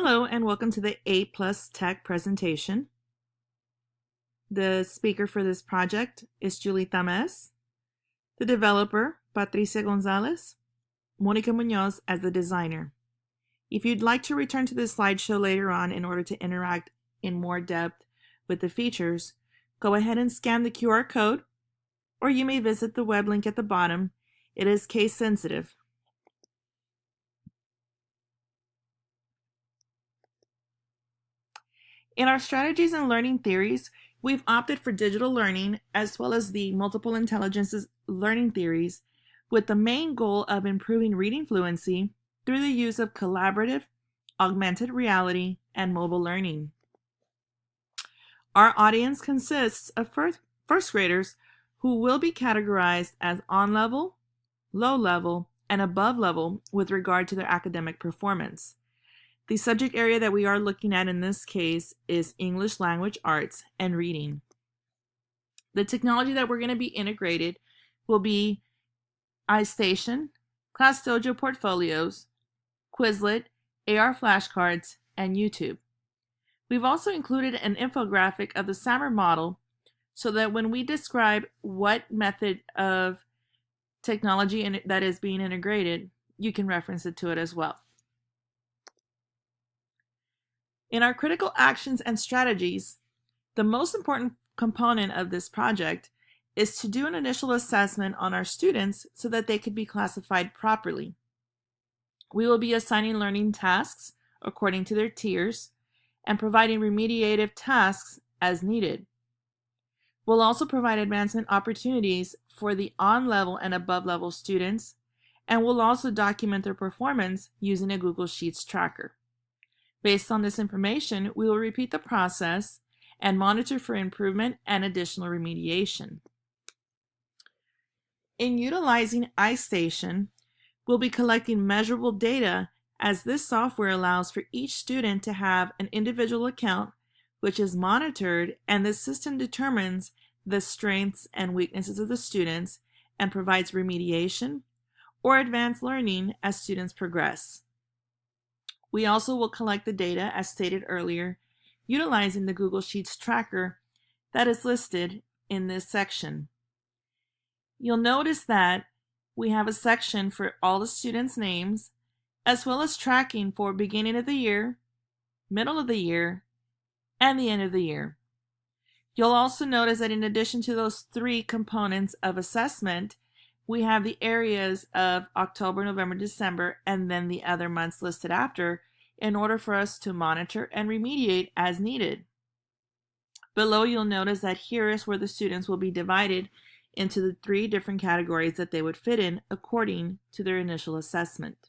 Hello and welcome to the A Plus Tech presentation. The speaker for this project is Julie Tames, the developer Patricia Gonzalez, Monica Munoz as the designer. If you'd like to return to this slideshow later on in order to interact in more depth with the features, go ahead and scan the QR code, or you may visit the web link at the bottom. It is case sensitive. In our strategies and learning theories, we've opted for digital learning as well as the multiple intelligences learning theories with the main goal of improving reading fluency through the use of collaborative, augmented reality, and mobile learning. Our audience consists of first graders who will be categorized as on level, low level, and above level with regard to their academic performance. The subject area that we are looking at in this case is English language arts and reading. The technology that we're going to be integrated will be iStation, ClassDojo portfolios, Quizlet, AR flashcards, and YouTube. We've also included an infographic of the SAMR model so that when we describe what method of technology that is being integrated, you can reference it to it as well. In our critical actions and strategies, the most important component of this project is to do an initial assessment on our students so that they could be classified properly. We will be assigning learning tasks according to their tiers and providing remediative tasks as needed. We'll also provide advancement opportunities for the on-level and above-level students, and we'll also document their performance using a Google Sheets tracker. Based on this information, we will repeat the process and monitor for improvement and additional remediation. In utilizing iStation, we'll be collecting measurable data as this software allows for each student to have an individual account which is monitored, and the system determines the strengths and weaknesses of the students and provides remediation or advanced learning as students progress. We also will collect the data, as stated earlier, utilizing the Google Sheets tracker that is listed in this section. You'll notice that we have a section for all the students' names, as well as tracking for beginning of the year, middle of the year, and the end of the year. You'll also notice that in addition to those three components of assessment, we have the areas of October, November, December, and then the other months listed after in order for us to monitor and remediate as needed. Below, you'll notice that here is where the students will be divided into the three different categories that they would fit in according to their initial assessment.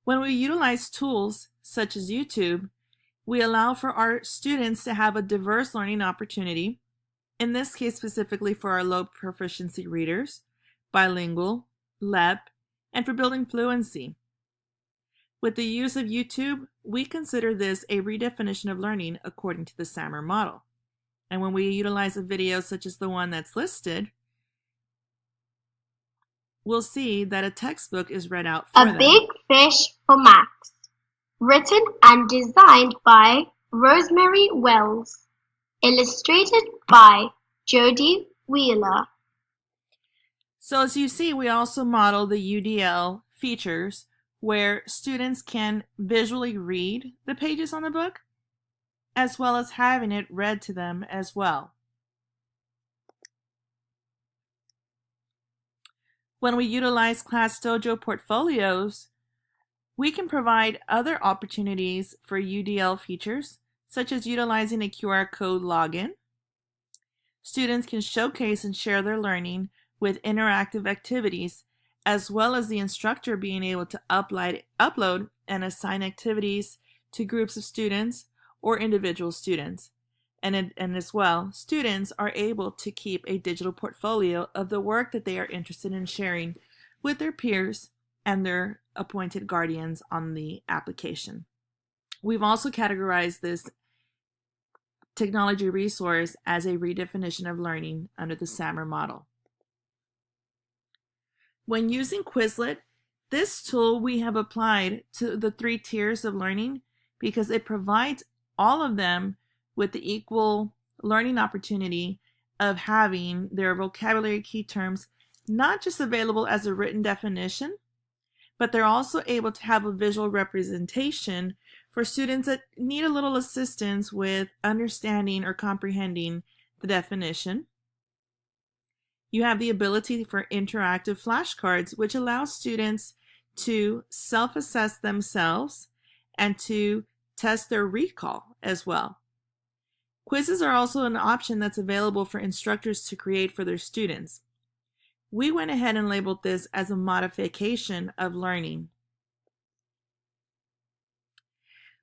When we utilize tools such as YouTube, we allow for our students to have a diverse learning opportunity, in this case specifically for our low proficiency readers, bilingual, LEP, and for building fluency. With the use of YouTube, we consider this a redefinition of learning according to the SAMR model. And when we utilize a video such as the one that's listed, we'll see that a textbook is read out for them. A Big Fish for Max, written and designed by Rosemary Wells, illustrated by Jody Wheeler. So as you see, we also model the UDL features where students can visually read the pages on the book, as well as having it read to them as well. When we utilize ClassDojo portfolios, we can provide other opportunities for UDL features, such as utilizing a QR code login. Students can showcase and share their learning with interactive activities, as well as the instructor being able to upload and assign activities to groups of students or individual students. And as well, students are able to keep a digital portfolio of the work that they are interested in sharing with their peers and their appointed guardians on the application. We've also categorized this technology resource as a redefinition of learning under the SAMR model. When using Quizlet, this tool we have applied to the 3 tiers of learning because it provides all of them with the equal learning opportunity of having their vocabulary key terms not just available as a written definition, but they're also able to have a visual representation for students that need a little assistance with understanding or comprehending the definition. You have the ability for interactive flashcards, which allows students to self-assess themselves and to test their recall as well. Quizzes are also an option that's available for instructors to create for their students. We went ahead and labeled this as a modification of learning.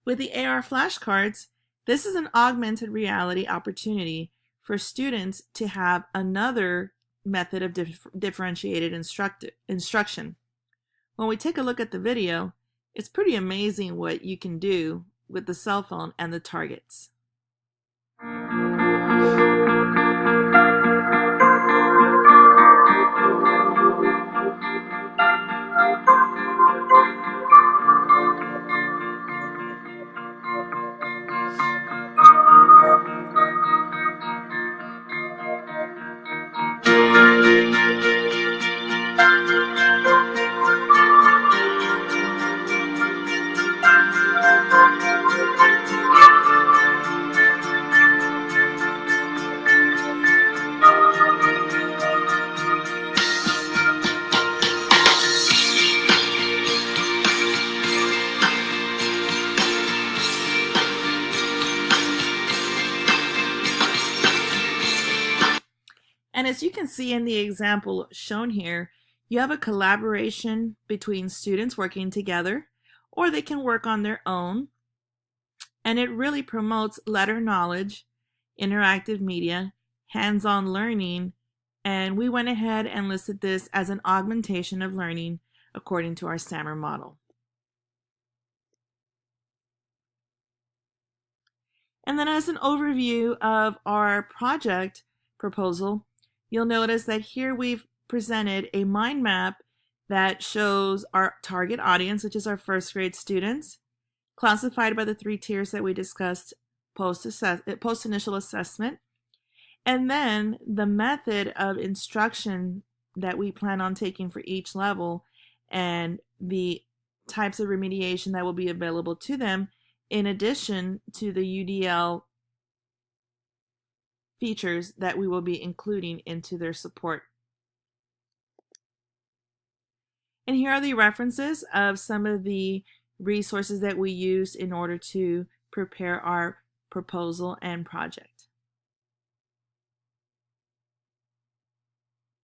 With the AR flashcards, this is an augmented reality opportunity for students to have another method of differentiated instruction. When we take a look at the video, it's pretty amazing what you can do with the cell phone and the targets. And as you can see in the example shown here, you have a collaboration between students working together, or they can work on their own. And it really promotes letter knowledge, interactive media, hands-on learning, and we went ahead and listed this as an augmentation of learning according to our SAMR model. And then as an overview of our project proposal, you'll notice that here we've presented a mind map that shows our target audience, which is our first grade students, classified by the 3 tiers that we discussed post-initial assessment, and then the method of instruction that we plan on taking for each level and the types of remediation that will be available to them, in addition to the UDL features that we will be including into their support. And here are the references of some of the resources that we used in order to prepare our proposal and project.